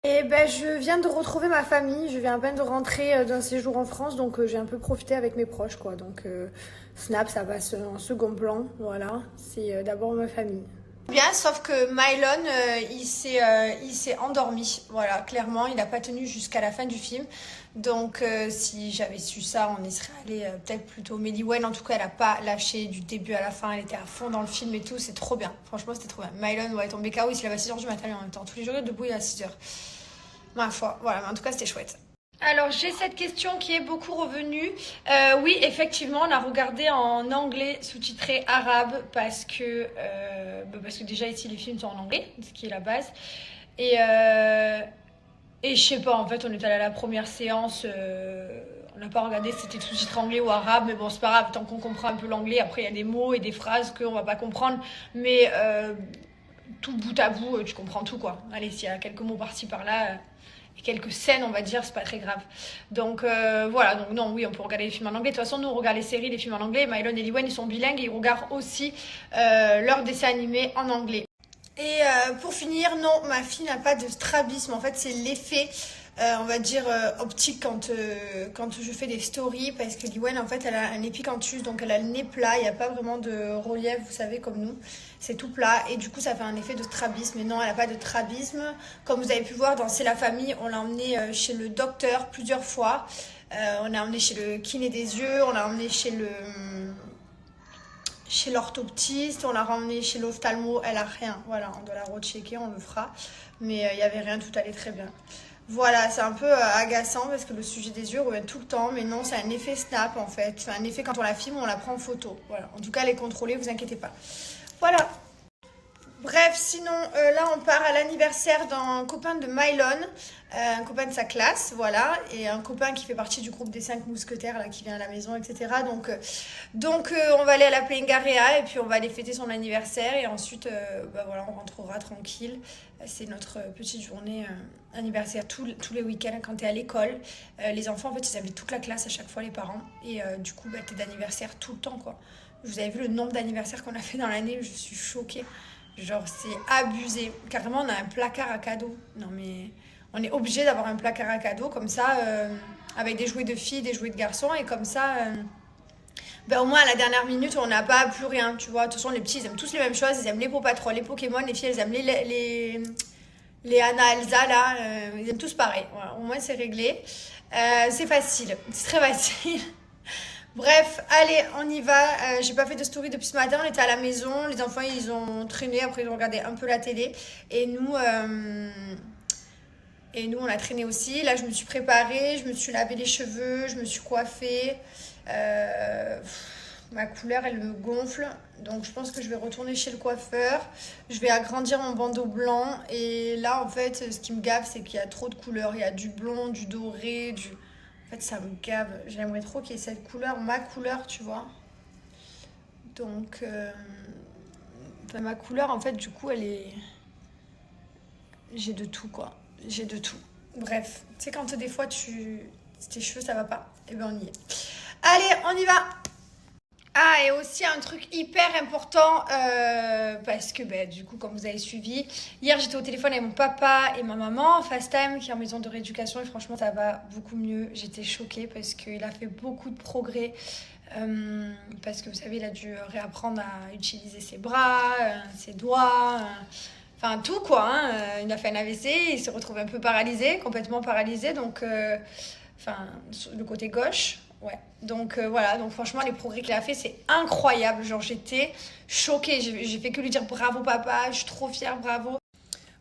Et ben, je viens de retrouver ma famille, je viens à peine de rentrer d'un séjour en France, donc j'ai un peu profité avec mes proches, quoi. Donc Snap, ça passe en second plan, voilà. C'est d'abord ma famille. Bien, sauf que Mylon, il s'est endormi. Voilà, clairement, il n'a pas tenu jusqu'à la fin du film. Donc, si j'avais su ça, on y serait allé peut-être plutôt. Mais Liwen, en tout cas, elle n'a pas lâché du début à la fin. Elle était à fond dans le film et tout. C'est trop bien. Franchement, c'était trop bien. Mylon, ouais, tombé KO. Il se lève à 6h du matin, mais en même temps. Tous les jours, il est debout, il est à 6h. Ma foi, voilà. Mais en tout cas, c'était chouette. Alors, j'ai cette question qui est beaucoup revenue. Oui, effectivement, on a regardé en anglais sous-titré arabe parce que déjà ici les films sont en anglais, ce qui est la base. Et, euh, et je sais pas, en fait, on est allé à la première séance, on n'a pas regardé si c'était sous-titré anglais ou arabe, mais bon, c'est pas grave, tant qu'on comprend un peu l'anglais. Après, il y a des mots et des phrases qu'on va pas comprendre, mais tout bout à bout, tu comprends tout, quoi. Allez, s'il y a quelques mots par-ci par-là. Et quelques scènes, on va dire, c'est pas très grave. Donc voilà, donc non, oui, on peut regarder les films en anglais. De toute façon, nous, on regarde les séries, les films en anglais. Mylon et Liwen, ils sont bilingues et ils regardent aussi leurs dessins animés en anglais. Et pour finir, non, ma fille n'a pas de strabisme. En fait, c'est l'effet, on va dire, optique quand je fais des stories. Parce que Liwen, en fait, elle a un épicanthus, donc elle a le nez plat. Il n'y a pas vraiment de relief, vous savez, comme nous. C'est tout plat. Et du coup, ça fait un effet de strabisme. Mais non, elle n'a pas de strabisme. Comme vous avez pu voir dans C'est la famille, on l'a emmenée chez le docteur plusieurs fois. On l'a emmenée chez le kiné des yeux. On l'a emmenée chez l'orthoptiste, on l'a ramenée chez l'ophtalmo, elle a rien. Voilà, on doit la rechecker, on le fera. Mais il n'y avait rien, tout allait très bien. Voilà, c'est un peu agaçant parce que le sujet des yeux revient tout le temps, mais non, c'est un effet snap en fait. C'est un effet quand on la filme, on la prend en photo. Voilà. En tout cas, elle est contrôlée, vous inquiétez pas. Voilà. Bref, sinon, là, on part à l'anniversaire d'un copain de Mylon, un copain de sa classe, voilà, et un copain qui fait partie du groupe des 5 mousquetaires, là, qui vient à la maison, etc. Donc, on va aller à la Plengarea et puis on va aller fêter son anniversaire et ensuite, voilà, on rentrera tranquille. C'est notre petite journée anniversaire tous les week-ends quand t'es à l'école. Les enfants, en fait, ils invitent toute la classe à chaque fois, les parents, et du coup, t'es d'anniversaire tout le temps, quoi. Vous avez vu le nombre d'anniversaires qu'on a fait dans l'année, je suis choquée. Genre, c'est abusé. Carrément, on a un placard à cadeaux. Non, mais on est obligé d'avoir un placard à cadeaux comme ça, avec des jouets de filles, des jouets de garçons. Et comme ça, ben, au moins à la dernière minute, on n'a pas plus rien. Tu vois, de toute façon, les petits, ils aiment tous les mêmes choses. Ils aiment les Paw Patrol, les Pokémon. Les filles, elles aiment les Anna, Elsa, là. Ils aiment tous pareil. Voilà, au moins, c'est réglé. C'est facile. C'est très facile. Bref, allez, on y va. J'ai pas fait de story depuis ce matin. On était à la maison. Les enfants, ils ont traîné. Après, ils ont regardé un peu la télé. Et nous, on a traîné aussi. Là, je me suis préparée. Je me suis lavé les cheveux. Je me suis coiffée. Ma couleur, elle me gonfle. Donc, je pense que je vais retourner chez le coiffeur. Je vais agrandir mon bandeau blanc. Et là, en fait, ce qui me gave, c'est qu'il y a trop de couleurs. Il y a du blond, du doré, du... En fait, ça me gave. J'aimerais trop qu'il y ait cette couleur, ma couleur, tu vois. Donc, ma couleur, en fait, du coup, elle est... J'ai de tout, quoi. J'ai de tout. Bref, tu sais, quand des fois, tes cheveux, ça va pas, et ben on y est. Allez, on y va. Ah, et aussi un truc hyper important, parce que du coup, comme vous avez suivi, hier j'étais au téléphone avec mon papa et ma maman, FaceTime, qui est en maison de rééducation, et franchement ça va beaucoup mieux. J'étais choquée parce qu'il a fait beaucoup de progrès, parce que vous savez, il a dû réapprendre à utiliser ses bras, ses doigts, enfin tout quoi, hein. Il a fait un AVC, il s'est retrouvé un peu paralysé, complètement paralysé, donc le côté gauche. Ouais, donc voilà, donc franchement, les progrès qu'il a fait, c'est incroyable. Genre, j'étais choquée. J'ai fait que lui dire bravo, papa, je suis trop fière, bravo.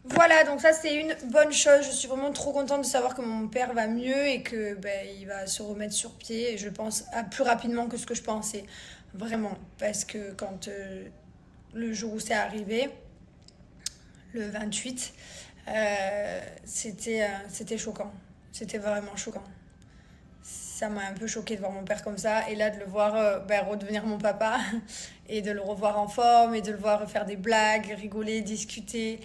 Voilà, donc ça, c'est une bonne chose. Je suis vraiment trop contente de savoir que mon père va mieux et que il va se remettre sur pied. Et je pense plus rapidement que ce que je pensais. Vraiment. Parce que quand le jour où c'est arrivé, le 28, c'était choquant. C'était vraiment choquant. Ça m'a un peu choquée de voir mon père comme ça et là de le voir redevenir mon papa et de le revoir en forme et de le voir faire des blagues, rigoler, discuter.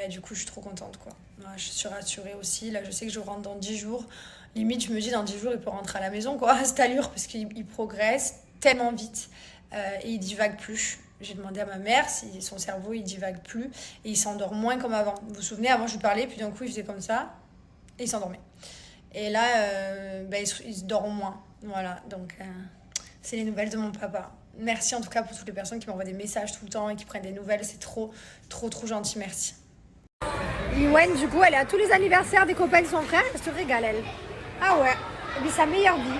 Du coup, je suis trop contente, quoi. Ouais, je suis rassurée aussi. Là, je sais que je rentre dans 10 jours. Limite, je me dis dans 10 jours, il peut rentrer à la maison, quoi, à cette allure, parce qu'il progresse tellement vite et il divague plus. j'ai demandé à ma mère si son cerveau il divague plus et il s'endort moins comme avant. Vous vous souvenez, avant je lui parlais, puis d'un coup il faisait comme ça et il s'endormait. Et là, il se dort moins. Voilà, donc c'est les nouvelles de mon papa. Merci en tout cas pour toutes les personnes qui m'envoient des messages tout le temps et qui prennent des nouvelles. C'est trop, trop, trop gentil. Merci. Liwen, du coup, elle est à tous les anniversaires des copains de son frère. Elle se régale, elle. Ah ouais, elle vit sa meilleure vie.